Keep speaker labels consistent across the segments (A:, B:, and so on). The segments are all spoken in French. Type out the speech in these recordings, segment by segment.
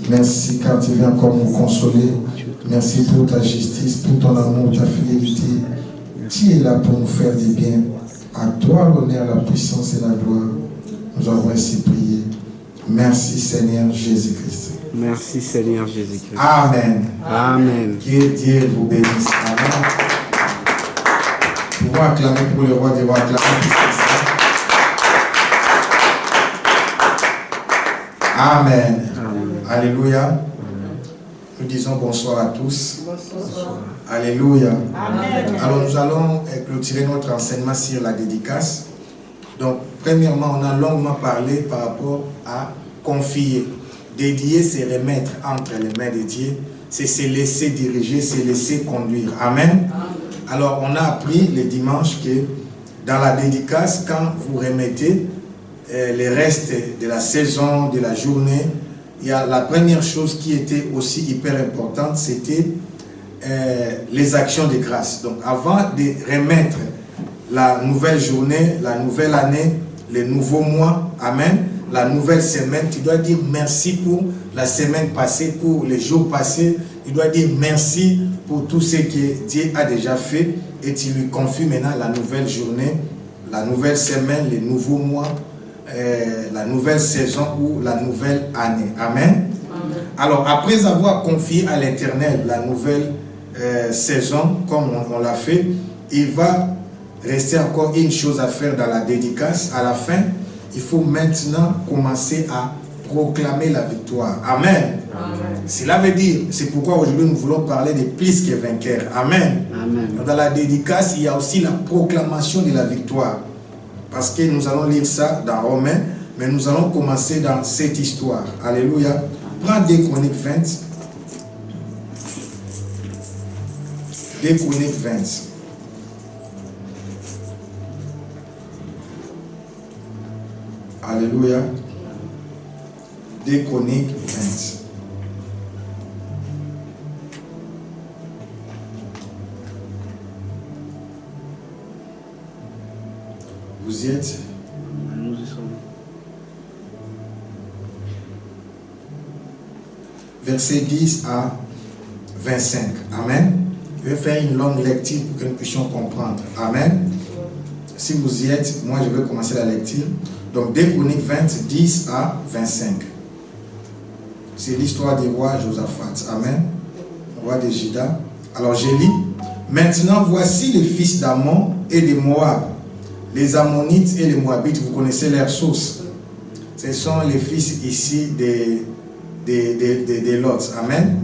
A: Merci car tu viens encore nous consoler. Merci pour ta justice, pour ton amour, ta fidélité. Tu es là pour nous faire du bien. À toi l'honneur, la puissance et la gloire. Nous avons ainsi prié. Merci Seigneur Jésus-Christ.
B: Merci Seigneur Jésus-Christ.
A: Amen.
B: Amen.
A: Que Dieu vous bénisse. Amen. Nous pouvons acclamer pour le roi des rois. Amen. Amen. Alléluia. Nous disons bonsoir à tous. Bonsoir. Alléluia. Amen. Alors nous allons clôturer notre enseignement sur la dédicace. Donc premièrement, on a longuement parlé par rapport à confier. Dédier, c'est remettre entre les mains de Dieu. C'est se laisser diriger, se laisser conduire. Amen. Alors on a appris le dimanche que dans la dédicace, quand vous remettez les restes de la saison, de la journée, il y a la première chose qui était aussi hyper importante, c'était les actions de grâce. Donc avant de remettre la nouvelle journée, la nouvelle année, les nouveaux mois, amen, la nouvelle semaine, tu dois dire merci pour la semaine passée, pour les jours passés. Tu dois dire merci pour tout ce que Dieu a déjà fait et tu lui confies maintenant la nouvelle journée, la nouvelle semaine, les nouveaux mois, la nouvelle saison ou la nouvelle année. Amen. Amen. Alors, après avoir confié à l'Éternel la nouvelle saison, comme on l'a fait, il va rester encore une chose à faire dans la dédicace. À la fin, il faut maintenant commencer à proclamer la victoire. Amen. Amen. Cela veut dire, c'est pourquoi aujourd'hui nous voulons parler de plus que vainqueurs. Amen. Amen. Dans la dédicace, il y a aussi la proclamation de la victoire. Parce que nous allons lire ça dans Romains, mais nous allons commencer dans cette histoire. Alléluia. Prends 2 Chroniques 20. 2 Chroniques 20. Alléluia. 2 Chroniques 20. Vous y êtes?
B: Nous y sommes.
A: Verset 10 à 25. Amen. Je vais faire une longue lecture pour que nous puissions comprendre. Amen. Si vous y êtes, moi je vais commencer la lecture. Donc 2 Chroniques 20, 10 à 25. C'est l'histoire du roi Josaphat. Amen. Roi de Juda. Alors je lis. Maintenant voici les fils d'Ammon et de Moab. Les Ammonites et les Moabites, vous connaissez leur source. Ce sont les fils ici de Lot. Amen.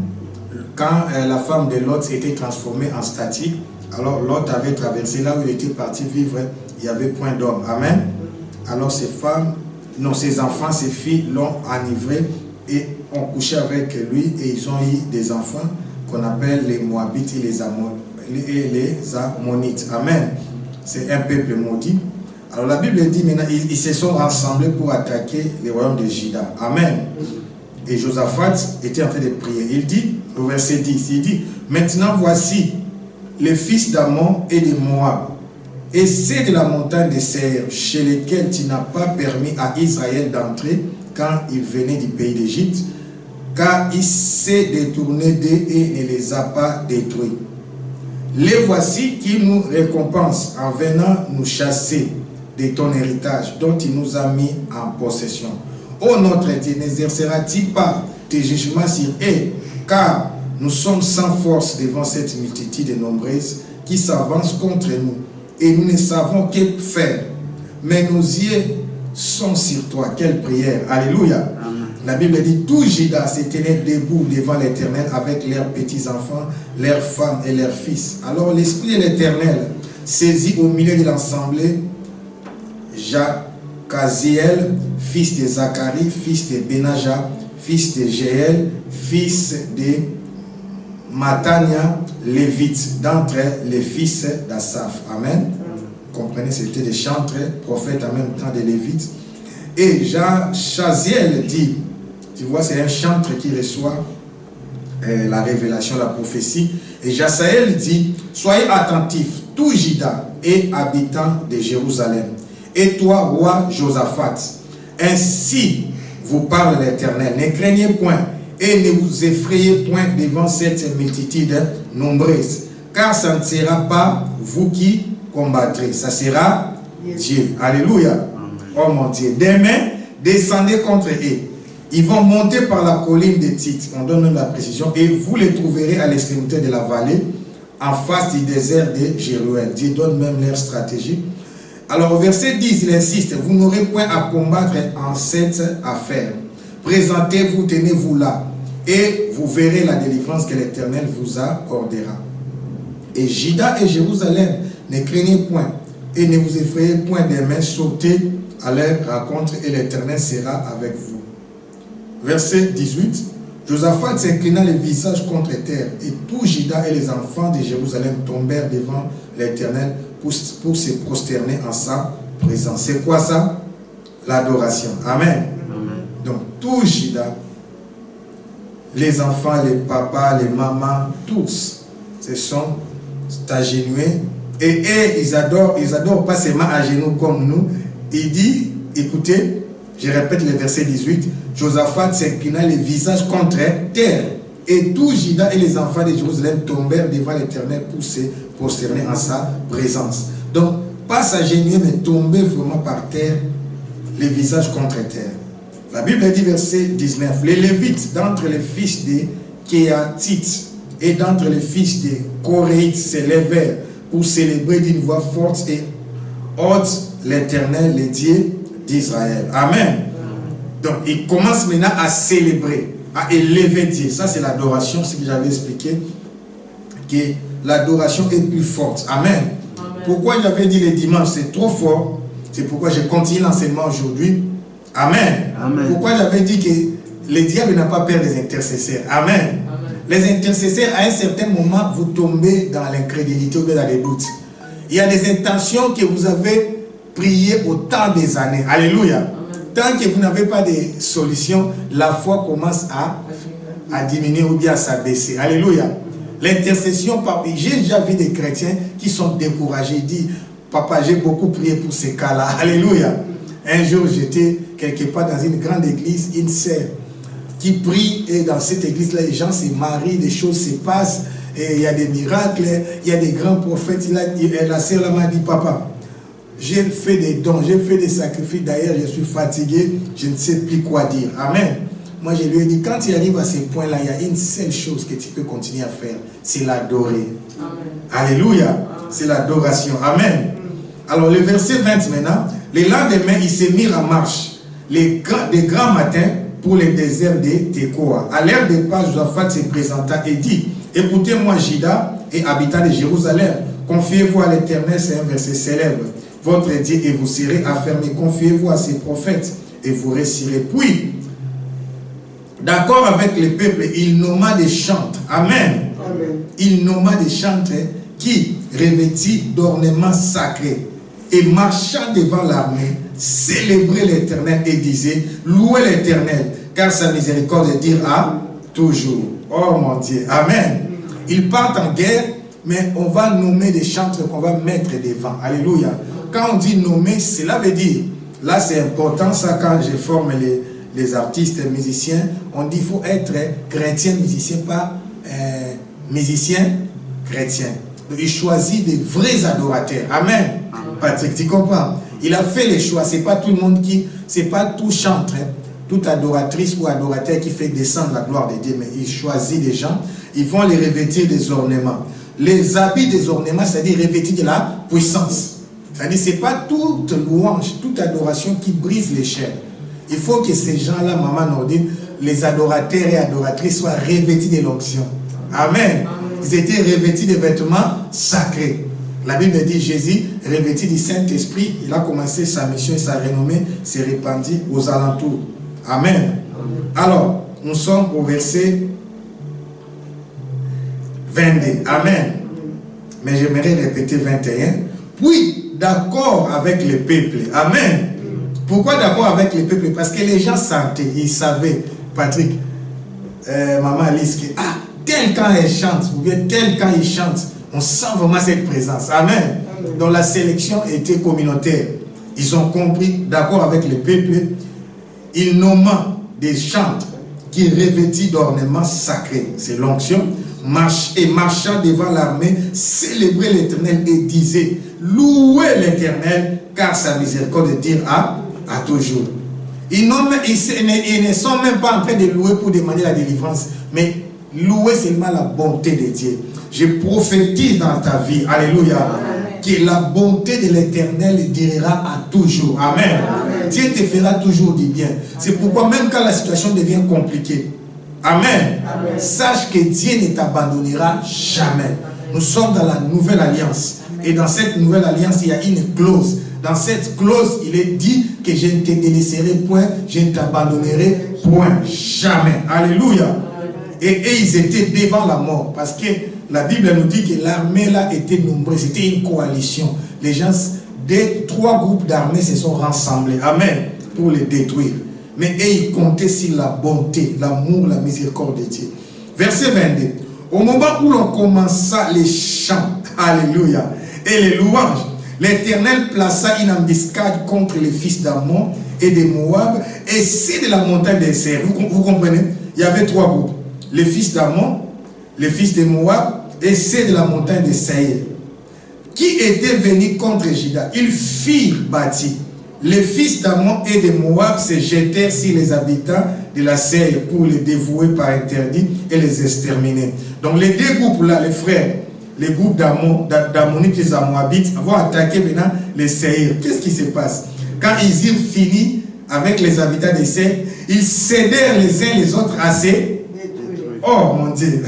A: Quand la femme de Lot était transformée en statue, alors Lot avait traversé là où il était parti vivre, il n'y avait point d'homme. Amen. Alors ces femmes, non, ses enfants, ses filles l'ont enivré et ont couché avec lui et ils ont eu des enfants qu'on appelle les Moabites et les Ammonites. Amen. C'est un peuple maudit. Alors la Bible dit maintenant, ils se sont rassemblés pour attaquer le royaume de Juda. Amen. Et Josaphat était en train de prier. Il dit, au verset 10, il dit, maintenant voici les fils d'Ammon et de Moab, et c'est de la montagne de Seir, chez lesquels tu n'as pas permis à Israël d'entrer quand il venait du pays d'Égypte, car il s'est détourné d'eux et ne les a pas détruits. Les voici qui nous récompensent en venant nous chasser de ton héritage dont il nous a mis en possession. Ô notre Dieu, n'exercera-t-il pas tes jugements sur eux, car nous sommes sans force devant cette multitude nombreuse qui s'avance contre nous, et nous ne savons que faire. Mais nos yeux sont sur toi. Quelle prière. Alléluia. Amen. La Bible dit, tout Juda se tenait debout devant l'Éternel avec leurs petits-enfants, leurs femmes et leurs fils. Alors l'Esprit de l'Éternel saisit au milieu de l'assemblée Jacaziel, fils de Zacharie, fils de Benaja, fils de Jéel, fils de Matania, lévite, d'entre les fils d'Asaph. Amen. Comprenez, c'était des chantres, prophètes en même temps des lévites. Et Jacaziel dit, tu vois, c'est un chantre qui reçoit la révélation, la prophétie. Et Jacaziel dit, soyez attentifs, tout Juda et habitants de Jérusalem. Et toi, roi Josaphat, ainsi vous parle l'Éternel, ne craignez point et ne vous effrayez point devant cette multitude nombreuse, car ça ne sera pas vous qui combattrez, ça sera Dieu. Alléluia. Oh mon Dieu. Demain, descendez contre eux. Ils vont monter par la colline de Tite, on donne même la précision, et vous les trouverez à l'extrémité de la vallée, en face du désert de Jéruel. Dieu donne même leur stratégie. Alors au verset 10, il insiste, vous n'aurez point à combattre en cette affaire. Présentez-vous, tenez-vous là, et vous verrez la délivrance que l'Éternel vous accordera. Et Juda et Jérusalem, ne craignez point, et ne vous effrayez point des mains, sautez à leur rencontre, et l'Éternel sera avec vous. Verset 18, Josaphat s'inclina le visage contre terre, et tout Juda et les enfants de Jérusalem tombèrent devant l'Éternel pour se prosterner en sa présence. C'est quoi ça? L'adoration. Amen. Donc tout Juda, les enfants, les papas, les mamans, tous se sont agenouillés. Et ils adorent pas seulement à genoux comme nous. Il dit, écoutez, je répète le verset 18, Josaphat s'inclina le visage contre terre. Et tout Juda et les enfants de Jérusalem tombèrent devant l'Éternel pour se prosterner en sa présence. Donc, pas s'agenouiller, mais tomber vraiment par terre, les visages contre terre. La Bible dit, verset 19, les Lévites d'entre les fils de Kéatites et d'entre les fils de Koréites s'élevèrent pour célébrer d'une voix forte et haute l'Éternel, le Dieu d'Israël. Amen. Donc, ils commencent maintenant à célébrer, à élever Dieu. Ça, c'est l'adoration, ce que j'avais expliqué, que l'adoration est plus forte. Amen. Amen. Pourquoi j'avais dit le dimanche, c'est trop fort. C'est pourquoi je continue l'enseignement aujourd'hui. Amen. Amen. Pourquoi j'avais dit que le diable n'a pas peur des intercesseurs. Amen. Amen. Les intercesseurs, à un certain moment, vous tombez dans l'incrédulité ou dans les doutes. Il y a des intentions que vous avez priées au temps des années. Alléluia. Amen. Tant que vous n'avez pas de solution, la foi commence à diminuer ou bien à s'abaisser. Alléluia. L'intercession, j'ai déjà vu des chrétiens qui sont découragés. Ils disent, papa, j'ai beaucoup prié pour ces cas-là. Alléluia. Un jour, j'étais quelque part dans une grande église, une sœur qui prie, et dans cette église-là, les gens se marient, des choses se passent, et il y a des miracles, il y a des grands prophètes. La sœur m'a dit, papa, j'ai fait des dons, j'ai fait des sacrifices, d'ailleurs, je suis fatigué, je ne sais plus quoi dire. Amen. Moi, je lui ai dit, quand tu arrives à ce point-là, il y a une seule chose que tu peux continuer à faire, c'est l'adorer. Alléluia. C'est l'adoration. Amen. Alors, le verset 20 maintenant, le lendemain, ils se mirent en marche, des grands matins, pour le désert de Tekoa. À l'heure des pas, Josaphat se présenta et dit, écoutez-moi, Juda et habitants de Jérusalem, confiez-vous à l'Éternel, c'est un verset célèbre, votre Dieu, et vous serez affermis. Confiez-vous à ses prophètes et vous réussirez. Puis, d'accord avec le peuple, il nomma des chantres. Amen. Amen. Il nomma des chantres qui, revêtis d'ornements sacrés et marchant devant l'armée, célébraient l'Éternel et disaient, louez l'Éternel, car sa miséricorde dure toujours. Oh mon Dieu. Amen. Ils partent en guerre, mais on va nommer des chantres qu'on va mettre devant. Alléluia. Quand on dit nommer, cela veut dire, là c'est important, ça quand je forme les artistes musiciens, on dit qu'il faut être chrétien musicien, pas musicien chrétien. Donc, il choisit des vrais adorateurs. Amen. Patrick, tu comprends? Il a fait les choix. C'est pas tout le monde qui, c'est pas tout chantre, toute adoratrice ou adorateur qui fait descendre la gloire de Dieu, mais il choisit des gens, ils vont les revêtir des ornements. Les habits des ornements, c'est-à-dire revêtir de la puissance. C'est-à-dire, c'est pas toute louange, toute adoration qui brise les chaînes. Il faut que ces gens-là, maman Nordine, les adorateurs et adoratrices soient revêtis de l'onction. Amen. Ils étaient revêtis des vêtements sacrés. La Bible dit Jésus, revêtu du Saint-Esprit, il a commencé sa mission et sa renommée s'est répandue aux alentours. Amen. Alors, nous sommes au verset 22. Amen. Mais j'aimerais répéter 21. Puis, d'accord avec le peuple. Amen. Pourquoi d'accord avec le peuple? Parce que les gens sentaient, ils savaient, Patrick, maman Alice, que tel quand elle chante, ou bien tel quand il chante, on sent vraiment cette présence. Amen. Amen. Donc la sélection était communautaire. Ils ont compris, d'accord avec le peuple, ils nomment des chantres qui revêtit d'ornements sacrés, c'est l'onction, marchant devant l'armée, célébrait l'Éternel et disait, louez l'Éternel, car sa miséricorde dure à toujours. Ils ne sont même pas en train de louer pour demander la délivrance, mais louer seulement la bonté de Dieu. Je prophétise dans ta vie, alléluia, que la bonté de l'Éternel durera à toujours. Amen. Amen. Dieu te fera toujours du bien. C'est pourquoi même quand la situation devient compliquée, Amen. Amen. Sache que Dieu ne t'abandonnera jamais. Nous sommes dans la nouvelle alliance. Et dans cette nouvelle alliance, il y a une clause. Dans cette clause, il est dit que je ne te délaisserai point, je ne t'abandonnerai point. Jamais. Alléluia. Et ils étaient devant la mort. Parce que la Bible nous dit que l'armée là était nombreuse. C'était une coalition. Les gens, des 3 groupes d'armées se sont rassemblés. Amen. Pour les détruire. Mais ils comptaient sur la bonté, l'amour, la miséricorde de Dieu. Verset 22. Au moment où l'on commença les chants, alléluia, et les louanges, l'Éternel plaça une embuscade contre les fils d'Ammon et de Moab, et c'est de la montagne des Seir. Vous comprenez? Il y avait 3 groupes. Les fils d'Ammon, les fils de Moab, et c'est de la montagne de Seir, qui étaient venus contre Juda. Ils firent bâtir. Les fils d'Ammon et de Moab se jetèrent sur les habitants de la Seir pour les dévouer par interdit et les exterminer. Donc les 2 groupes-là, les frères, les groupes d'Ammonites et les Moabites vont attaquer maintenant les Seir. Qu'est-ce qui se passe? Quand ils eurent fini avec les habitants des Seir, ils cédèrent les uns les autres à ces... Oh mon Dieu,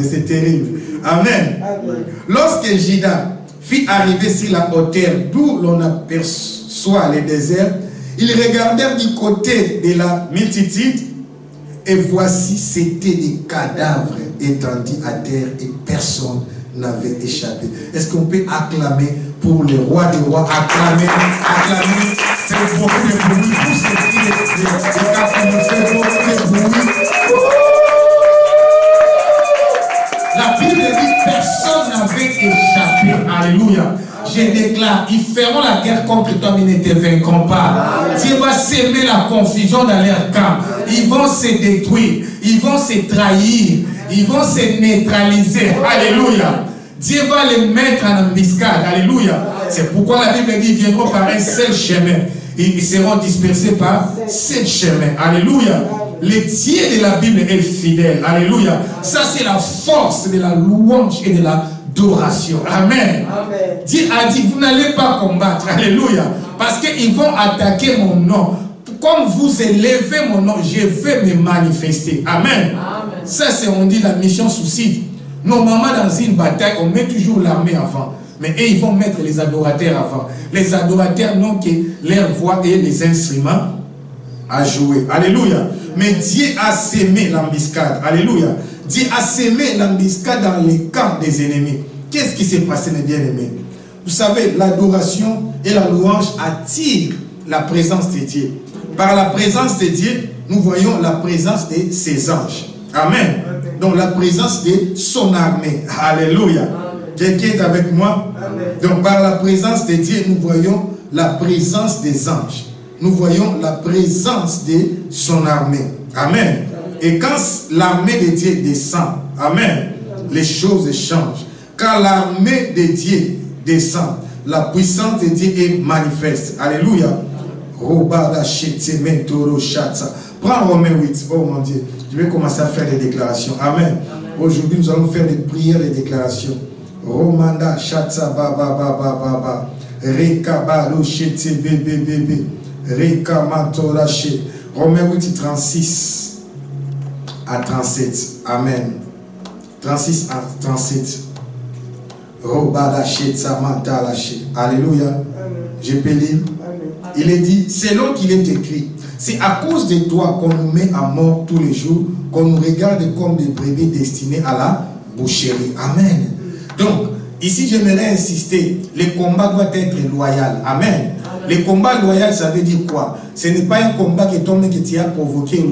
A: c'est terrible. Amen. Amen. Lorsque Juda fit arriver sur la hauteur d'où l'on aperçoit les déserts, ils regardèrent du côté de la multitude et voici c'était des cadavres étendus à terre et personne n'avait échappé. Est-ce qu'on peut acclamer pour le roi des rois? Acclamer, c'est beaucoup de bruit. Pour ce qui est beaucoup de bruit. La Bible dit personne n'avait échappé. Alléluia. Je déclare, ils feront la guerre contre toi, mais ne te vaincront pas. Dieu va s'aimer la confusion dans leur camp. Ils vont se détruire. Ils vont se trahir. Ils vont se neutraliser. Alléluia. Dieu va les mettre en embuscade. Alléluia. C'est pourquoi la Bible dit, ils viendront par un seul chemin. Ils seront dispersés par 7 chemins. Alléluia. Le Dieu de la Bible est fidèle. Alléluia. Ça, c'est la force de la louange et de l'adoration. Amen. Amen. Dieu a dit, vous n'allez pas combattre. Alléluia. Parce qu'ils vont attaquer mon nom. Comme vous élevez mon nom, je vais me manifester. Amen. Amen. Ça, c'est, on dit, la mission suicide. Normalement, dans une bataille, on met toujours l'armée avant. Mais eux, ils vont mettre les adorateurs avant. Les adorateurs n'ont que leur voix et les instruments à jouer. Alléluia. Mais Dieu a sémé l'embuscade. Alléluia. Dieu a sémé l'embuscade dans les camps des ennemis. Qu'est-ce qui s'est passé, mes bien-aimés? Vous savez, l'adoration et la louange attirent la présence de Dieu. Par la présence de Dieu, nous voyons la présence de ses anges. Amen. Donc la présence de son armée. Alléluia. Quelqu'un est avec moi? Amen. Donc par la présence de Dieu, nous voyons la présence des anges. Nous voyons la présence de son armée. Amen. Et quand l'armée de Dieu descend, amen, les choses changent. Quand l'armée de Dieu descend, la puissance de Dieu est manifeste. Alléluia. Prends Romains 8. Oh mon Dieu. Je vais commencer à faire des déclarations. Amen. Aujourd'hui, nous allons faire des prières et des déclarations. Romanda Shatsa Baba Baba Baba Reka Balo Shete Bebe Bebe Reka Matorache. Romains 8, 36 à 37. Amen. 36 à 37. Robada Shetsa Matalache. Alléluia. Je peux lire. Il est dit, selon qu'il est écrit, c'est à cause de toi qu'on nous met à mort tous les jours, qu'on nous regarde comme des brebis destinées à la boucherie. Amen. Donc, ici, j'aimerais insister, le combat doit être loyal. Amen. Le combat loyal, ça veut dire quoi? Ce n'est pas un combat que tu as provoqué.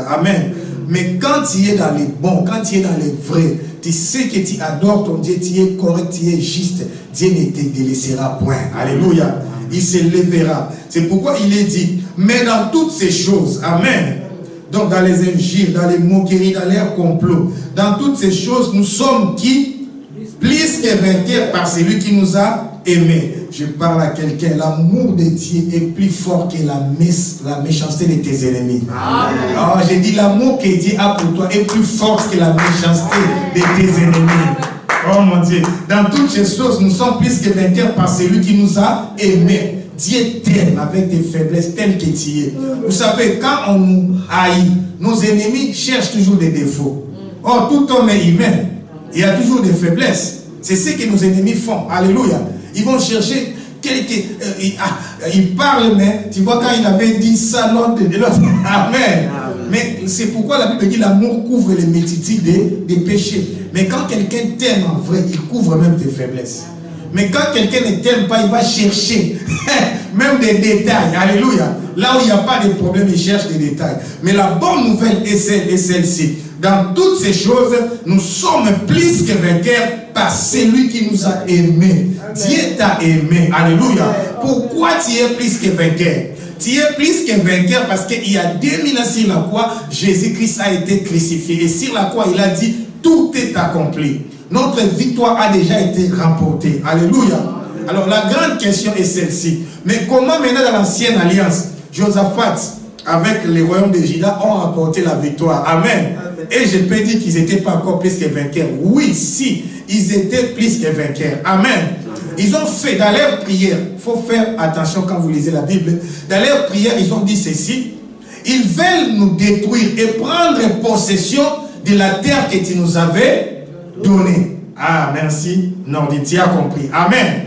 A: Amen. Mais quand tu es dans les bons, quand tu es dans les vrais, tu sais que tu adores ton Dieu, tu es correct, tu es juste, Dieu ne te délaissera point. Alléluia. Il se lèvera. C'est pourquoi il est dit, mais dans toutes ces choses, amen, Donc dans les injures, dans les moqueries, dans les complots, dans toutes ces choses, nous sommes qui? Plus que vainqueurs par celui qui nous a aimés. Je parle à quelqu'un, l'amour de Dieu est plus fort que la méchanceté de tes ennemis. Alors j'ai dit l'amour que Dieu a pour toi est plus fort que la méchanceté de tes ennemis. Oh mon Dieu, dans toutes ces choses, nous sommes plus que vainqueurs par celui qui nous a aimés. Dieu t'aime avec tes faiblesses telles que tu es. Vous savez, quand on nous haït, nos ennemis cherchent toujours des défauts. Or, tout homme est humain. Il y a toujours des faiblesses. C'est ce que nos ennemis font. Alléluia. Ils vont chercher quelques... ils parlent, mais tu vois, quand il avait dit ça, l'autre... Amen. Mais c'est pourquoi la Bible dit l'amour couvre les multitudes des péchés. Mais quand quelqu'un t'aime en vrai, il couvre même tes faiblesses. Mais quand quelqu'un ne t'aime pas, il va chercher même des détails. Alléluia. Là où il n'y a pas de problème, il cherche des détails. Mais la bonne nouvelle est celle-ci. Dans toutes ces choses, nous sommes plus que vainqueurs par celui qui nous a aimés. Dieu t'a aimé. Alléluia. Pourquoi tu es plus que vainqueur? Tu es plus que vainqueur parce qu'il y a 2000 ans sur la croix, Jésus-Christ a été crucifié. Et sur la croix, il a dit, tout est accompli. Notre victoire a déjà été remportée. Alléluia. Alors la grande question est celle-ci. Mais comment maintenant dans l'ancienne alliance, Josaphat avec les royaumes de Juda ont apporté la victoire? Amen. Et je peux dire qu'ils n'étaient pas encore plus que vainqueurs. Oui, si, ils étaient plus que vainqueurs. Amen. Ils ont fait dans leur prière, il faut faire attention quand vous lisez la Bible, dans leur prière, ils ont dit ceci: ils veulent nous détruire et prendre possession de la terre que tu nous avais donnée. Ah, merci, Nordi, tu as compris. Amen.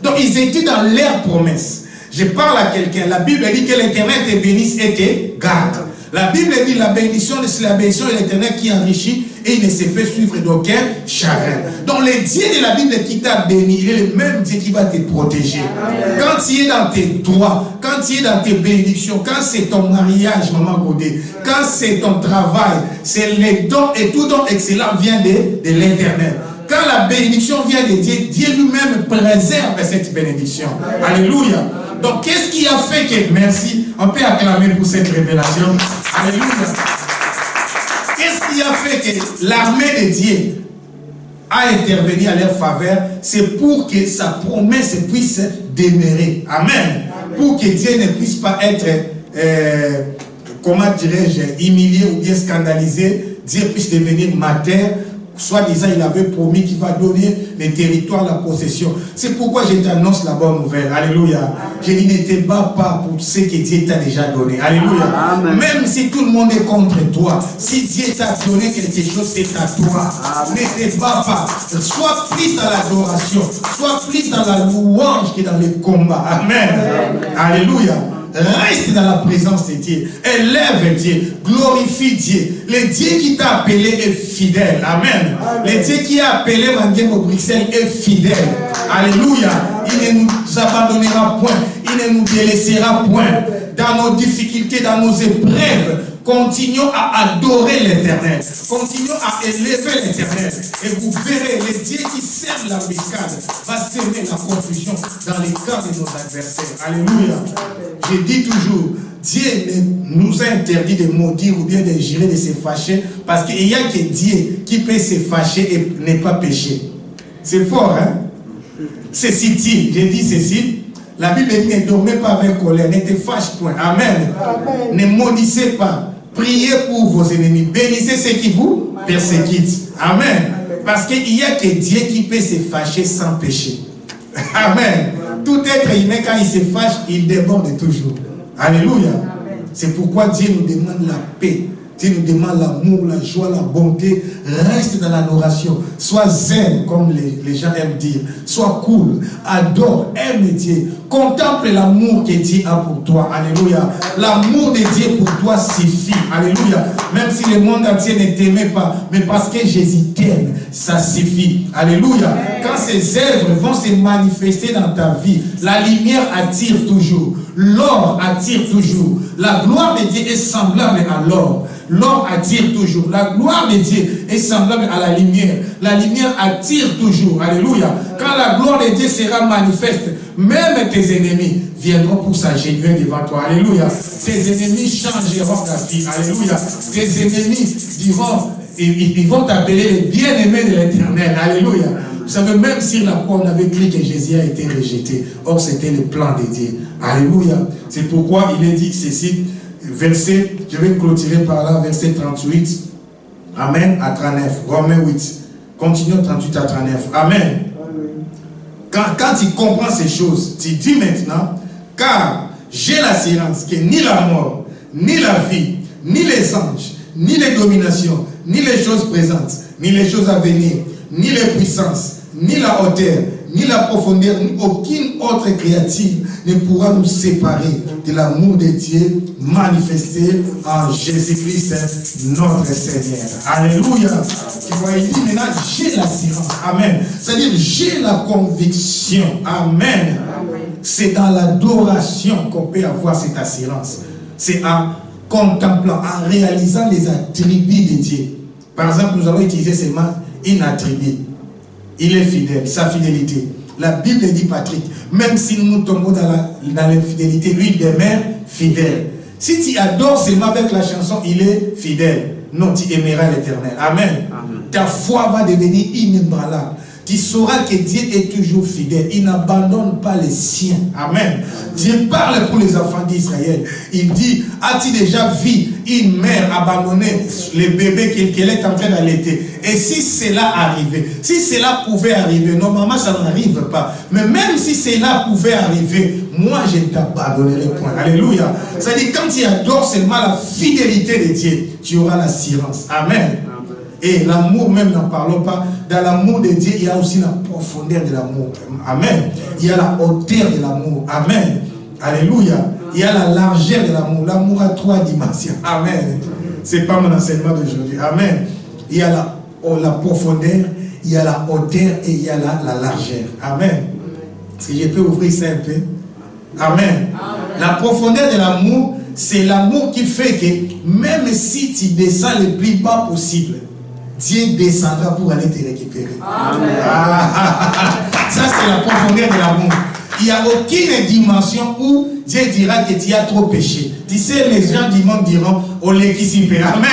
A: Donc, ils étaient dans leur promesse. Je parle à quelqu'un, la Bible dit que l'Éternel te bénisse et te garde. La Bible dit la bénédiction, c'est la bénédiction de l'Éternel qui enrichit et il ne se fait suivre d'aucun chagrin. Donc le Dieu de la Bible qui t'a béni, il est le même Dieu qui va te protéger. Quand tu es dans tes droits, quand tu es dans tes bénédictions, quand c'est ton mariage, maman Godé, quand c'est ton travail, c'est les dons et tout don excellent vient de l'Éternel. Quand la bénédiction vient de Dieu, Dieu lui-même préserve cette bénédiction. Alléluia. Donc, qu'est-ce qui a fait que... Merci, on peut acclamer pour cette révélation. Alléluia. Qu'est-ce qui a fait que l'armée de Dieu a intervenu à leur faveur? C'est pour que sa promesse puisse demeurer. Amen. Pour que Dieu ne puisse pas être, comment dirais-je, humilié ou bien scandalisé. Dieu puisse devenir mater. Soi-disant, il avait promis qu'il va donner les territoires, la possession. C'est pourquoi je t'annonce la bonne nouvelle. Alléluia. Je dis, ne te bats pas pour ce que Dieu t'a déjà donné. Alléluia. Amen. Même si tout le monde est contre toi, si Dieu t'a donné quelque chose, c'est à toi. Amen. Ne te bats pas. Sois plus dans l'adoration. Sois plus dans la louange que dans le combat. Amen. Amen. Alléluia. Reste dans la présence de Dieu. Élève Dieu. Glorifie Dieu. Le Dieu qui t'a appelé est fidèle. Amen. Le Dieu qui a appelé Manguemo Bruxelles est fidèle. Alléluia. Il ne nous abandonnera point. Il ne nous délaissera point. Dans nos difficultés, dans nos épreuves, continuons à adorer l'Éternel. Continuons à élever l'Éternel. Et vous verrez, le Dieu qui sème l'embuscade va semer la confusion dans les cœurs de nos adversaires. Alléluia. Je dis toujours, Dieu nous a interdit de maudire ou bien de jurer, de se fâcher, parce qu'il n'y a que Dieu qui peut se fâcher et ne pas pécher. C'est fort, hein? Ceci dit, j'ai dit ceci. La Bible dit, ne dormez pas avec colère, ne te fâche point. Amen. Amen. Ne maudissez pas. Priez pour vos ennemis. Bénissez ceux qui vous persécutent. Amen. Amen. Parce qu'il n'y a que Dieu qui peut se fâcher sans péché. Amen. Tout être humain, quand il se fâche, il déborde toujours. Alléluia. C'est pourquoi Dieu nous demande la paix. Dieu nous demande l'amour, la joie, la bonté. Reste dans l'adoration. Sois zen, comme les gens aiment dire. Sois cool. Adore. Aime Dieu. Contemple l'amour que Dieu a pour toi. Alléluia. L'amour de Dieu pour toi suffit. Alléluia. Même si le monde entier ne t'aimait pas, mais parce que Jésus t'aime, ça suffit. Alléluia. Quand ces œuvres vont se manifester dans ta vie, la lumière attire toujours. L'or attire toujours. La gloire de Dieu est semblable à l'or. L'or attire toujours. La gloire de Dieu est semblable à la lumière. La lumière attire toujours. Alléluia. Quand la gloire de Dieu sera manifeste, même tes ennemis viendront pour s'agenouiller devant toi. Alléluia. Tes ennemis changeront ta vie. Alléluia. Tes ennemis diront, ils vont t'appeler les bien-aimés de l'Éternel. Alléluia. Vous savez, même sur la croix, on avait cru que Jésus a été rejeté. Or, c'était le plan de Dieu. Alléluia. C'est pourquoi il est dit ceci, verset, je vais clôturer par là, verset 38. Amen, à 39. Romains 8. Continuons 38 à 39. Amen. Quand tu comprends ces choses, tu dis maintenant, car j'ai l'assurance que ni la mort, ni la vie, ni les anges, ni les dominations, ni les choses présentes, ni les choses à venir, ni les puissances, ni la hauteur, ni la profondeur, ni aucune autre créature ne pourra nous séparer de l'amour de Dieu manifesté en Jésus-Christ, notre Seigneur. Alléluia. Tu vois, il dit maintenant, j'ai l'assurance. Amen. C'est-à-dire, j'ai la conviction. Amen. C'est dans l'adoration qu'on peut avoir cette assurance. C'est en contemplant, en réalisant les attributs de Dieu. Par exemple, nous allons utiliser seulement une attribut. Il est fidèle, sa fidélité. La Bible dit, Patrick, même si nous tombons dans l'infidélité, lui il demeure fidèle. Si tu adores seulement avec la chanson, il est fidèle. Non, tu aimeras l'Éternel. Amen. Amen. Ta foi va devenir inébranlable. Tu sauras que Dieu est toujours fidèle. Il n'abandonne pas les siens. Amen. Dieu parle pour les enfants d'Israël. Il dit, as-tu déjà vu une mère abandonner le bébé qu'elle est en train d'allaiter? Et si cela arrivait, si cela pouvait arriver, normalement ça n'arrive pas. Mais même si cela pouvait arriver, moi je ne t'abandonnerai point. Alléluia. C'est-à-dire quand tu adores seulement la fidélité de Dieu, tu auras l'assurance. Amen. Et l'amour même, n'en parlons pas. Dans l'amour de Dieu, il y a aussi la profondeur de l'amour. Amen. Il y a la hauteur de l'amour. Amen. Alléluia. Il y a la largeur de l'amour. L'amour a 3 dimensions. Amen. Ce n'est pas mon enseignement d'aujourd'hui. Amen. Il y a la profondeur, il y a la hauteur et il y a la largeur. Amen. Est-ce que je peux ouvrir ça un peu? Amen. La profondeur de l'amour, c'est l'amour qui fait que même si tu descends le plus bas possible, Dieu descendra pour aller te récupérer. Amen. Ça, c'est la profondeur de l'amour. Il n'y a aucune dimension où Dieu dira que tu as trop péché. Tu sais, les gens du monde diront, oh, les qui s'y paient. Amen.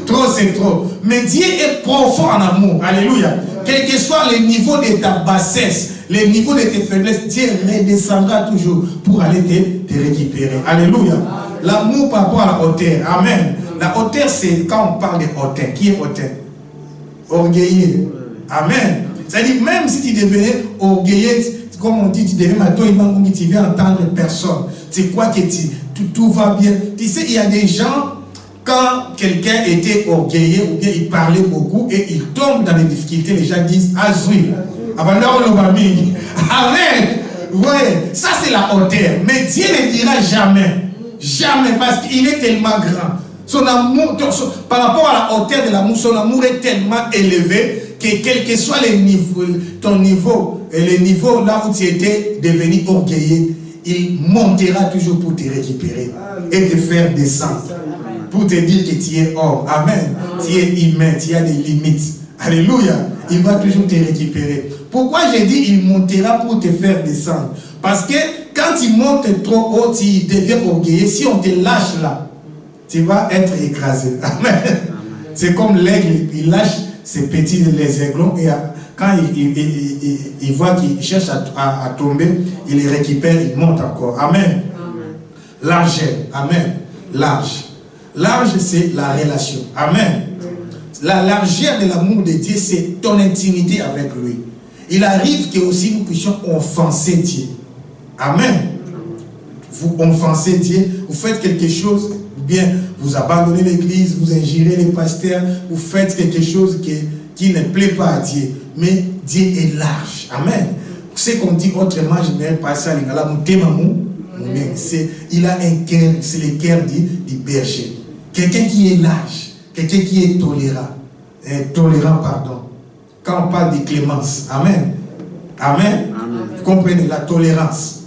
A: Trop, c'est trop. Mais Dieu est profond en amour. Alléluia. Quel que soit le niveau de ta bassesse, le niveau de tes faiblesses, Dieu redescendra toujours pour aller te récupérer. Alléluia. L'amour par rapport à la hauteur. Amen. La hauteur, c'est quand on parle de hauteur. Qui est hauteur? Orgueilleux. Amen. C'est-à-dire, même si tu devenais orgueilleux, comme on dit, tu deviens maintenant, tu viens entendre personne. Tu crois que tout va bien. Tu sais, il y a des gens, quand quelqu'un était orgueilleux, ou bien il parlait beaucoup, et il tombe dans les difficultés, les gens disent, Azui. Amen. Ouais, ça c'est la hauteur. Mais Dieu ne dira jamais. Jamais, parce qu'il est tellement grand. Son amour, par rapport à la hauteur de l'amour, son amour est tellement élevé que quel que soit le niveau, ton niveau, et le niveau là où tu étais devenu orgueilleux, il montera toujours pour te récupérer et te faire descendre. Pour te dire que tu es homme. Amen. Tu es humain, tu as des limites. Alléluia. Il va toujours te récupérer. Pourquoi j'ai dit il montera pour te faire descendre? Parce que quand tu montes trop haut, tu deviens orgueilleux. Si on te lâche là, tu vas être écrasé. Amen. C'est comme l'aigle, il lâche ses petits, les aiglons, et quand il voit qu'il cherche à tomber, il les récupère, il monte encore. Amen. Largeur. Amen. Large. Large, c'est la relation. Amen. La largeur de l'amour de Dieu, c'est ton intimité avec lui. Il arrive que aussi nous puissions offenser Dieu. Amen. Vous offensez Dieu, vous faites quelque chose, bien, vous abandonnez l'église, vous ingérez les pasteurs, vous faites quelque chose qui ne plaît pas à Dieu. Mais Dieu est large. Amen. Ce qu'on dit autrement, je ne vais pas ça, il a un cœur, c'est le cœur du berger. Quelqu'un qui est large, quelqu'un qui est tolérant, pardon. Quand on parle de clémence, amen. Amen. Amen. Vous comprenez la tolérance.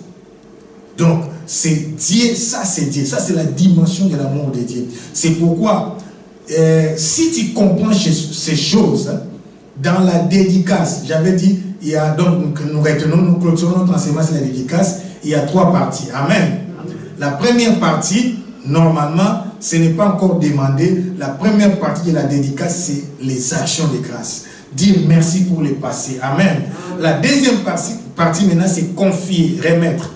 A: Donc, c'est Dieu, ça c'est Dieu. Ça c'est la dimension de l'amour de Dieu. C'est pourquoi, si tu comprends ces choses, dans la dédicace, j'avais dit, il y a donc, nous clôturons notre enseignement sur la dédicace, il y a 3 parties. Amen. La première partie, normalement, ce n'est pas encore demandé. La première partie de la dédicace, c'est les actions de grâce. Dire merci pour le passé. Amen. La deuxième partie maintenant, c'est confier, remettre.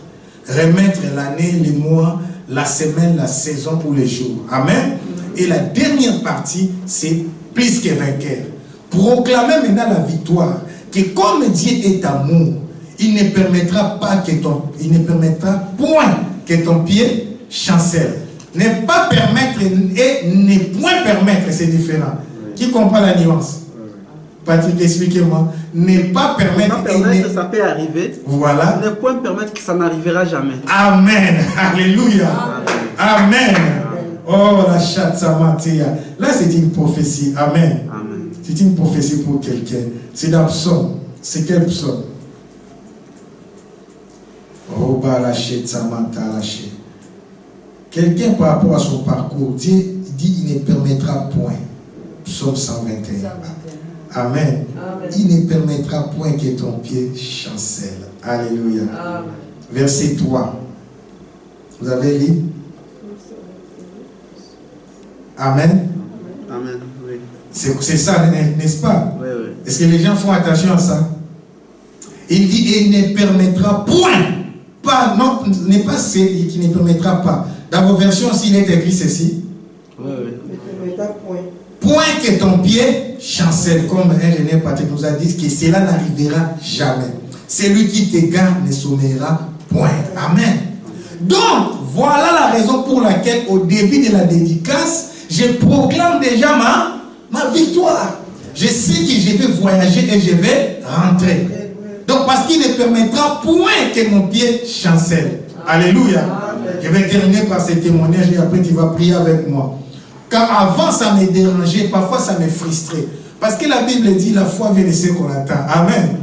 A: Remettre l'année, les mois, la semaine, la saison ou les jours. Amen. Et la dernière partie, c'est plus que vainqueur. Proclamer maintenant la victoire. Que comme Dieu est amour, il ne permettra pas que point que ton pied chancelle. Ne pas permettre et ne point permettre, c'est différent. Qui comprend la nuance? Patrick, expliquez-moi. Ne pas permettre.
C: Ça peut arriver.
A: Voilà.
C: Ne point permettre que ça n'arrivera jamais.
A: Amen. Alléluia. Amen. Oh, la chatte Samatea. Là, c'est une prophétie. Amen.
C: Amen.
A: C'est une prophétie pour quelqu'un. C'est dans psaume. C'est quel psaume? Oh, bah, la chatte Samata, la chatte. Quelqu'un par rapport à son parcours, Dieu dit il ne permettra point. Psaume 121. Amen. Amen. Il ne permettra point que ton pied chancelle. Alléluia. Amen. Verset 3. Vous avez lu? Amen.
C: Amen. Oui.
A: C'est ça, n'est-ce pas?
C: Oui, oui.
A: Est-ce que les gens font attention à ça? Il dit il ne permettra point. Pas, non, n'est pas celui qui ne permettra pas. Dans vos versions aussi, il est écrit ceci.
C: Oui, oui.
D: Ne permettra point.
A: Point que ton pied chancelle, comme l'ingénieur Patrick nous a dit, que cela n'arrivera jamais. Celui qui t'égare ne sommeillera point. Amen. Donc, voilà la raison pour laquelle, au début de la dédicace, je proclame déjà ma victoire. Je sais que je vais voyager et je vais rentrer. Donc, parce qu'il ne permettra point que mon pied chancelle. Alléluia. Je vais terminer par ce témoignage et après tu vas prier avec moi. Car avant, ça me dérangeait, parfois ça me frustrait. Parce que la Bible dit, la foi vient de ce qu'on attend. Amen.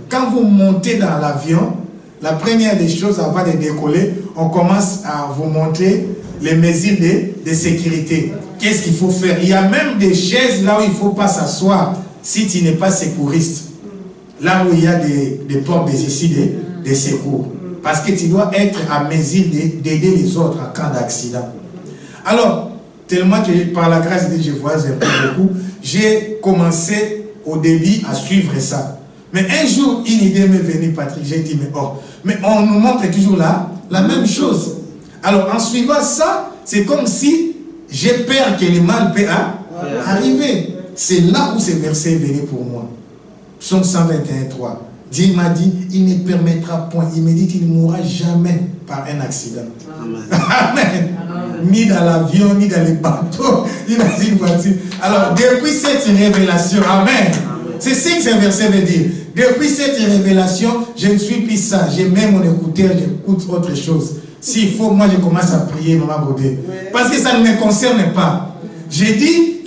A: Quand vous montez dans l'avion, la première des choses avant de décoller, on commence à vous montrer les mesures de sécurité. Qu'est-ce qu'il faut faire? Il y a même des chaises là où il ne faut pas s'asseoir si tu n'es pas secouriste. Là où il y a des portes de secours. Parce que tu dois être à mesure d'aider les autres en cas d'accident. Alors, tellement que par la grâce de Dieu, je voyage un peu beaucoup, j'ai commencé au début à suivre ça. Mais un jour, une idée m'est venue, Patrick, j'ai dit, mais on nous montre toujours la même chose. Alors, en suivant ça, c'est comme si j'ai peur que le mal peut arriver. C'est là où ce verset est venu pour moi. Psaume 121:3. Dieu m'a dit, il ne permettra point. Il me dit qu'il ne mourra jamais par un accident. Amen. Amen. Ni dans l'avion, ni dans les bateaux, ni dans une voiture. Alors, depuis cette révélation, amen. C'est ce que ce verset veut dire. Depuis cette révélation, je ne suis plus ça. J'ai même mon écouteur, j'écoute autre chose. S'il faut, moi je commence à prier, Maman Baudé. Parce que ça ne me concerne pas. J'ai dit,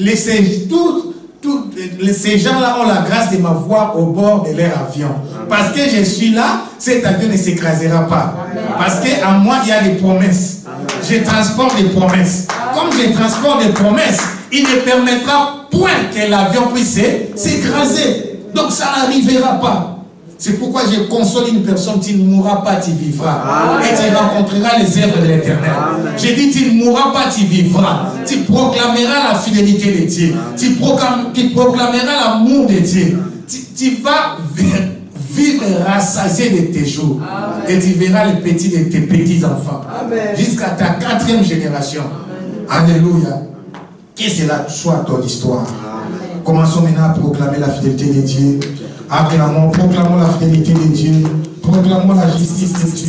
A: ces gens-là ont la grâce de m'avoir au bord de leur avion. Parce que je suis là, cet avion ne s'écrasera pas. Parce qu'à moi, il y a des promesses. Je transporte des promesses. Comme je transporte des promesses, il ne permettra point que l'avion puisse s'écraser. Donc ça n'arrivera pas. C'est pourquoi je console une personne, tu ne mourras pas, tu vivras. Amen. Et tu rencontreras les œuvres de l'Éternel. J'ai dit, tu ne mourras pas, tu vivras. Tu proclameras la fidélité de Dieu. Tu proclameras l'amour de Dieu. Tu vas vivre rassasié de tes jours. Amen. Et tu verras les petits de tes petits-enfants. Jusqu'à ta 4e génération. Amen. Alléluia. Que cela soit ton histoire. Amen. Commençons maintenant à proclamer la fidélité de Dieu. Acclamons, proclamons la fidélité de Dieu, proclamons la justice de Dieu.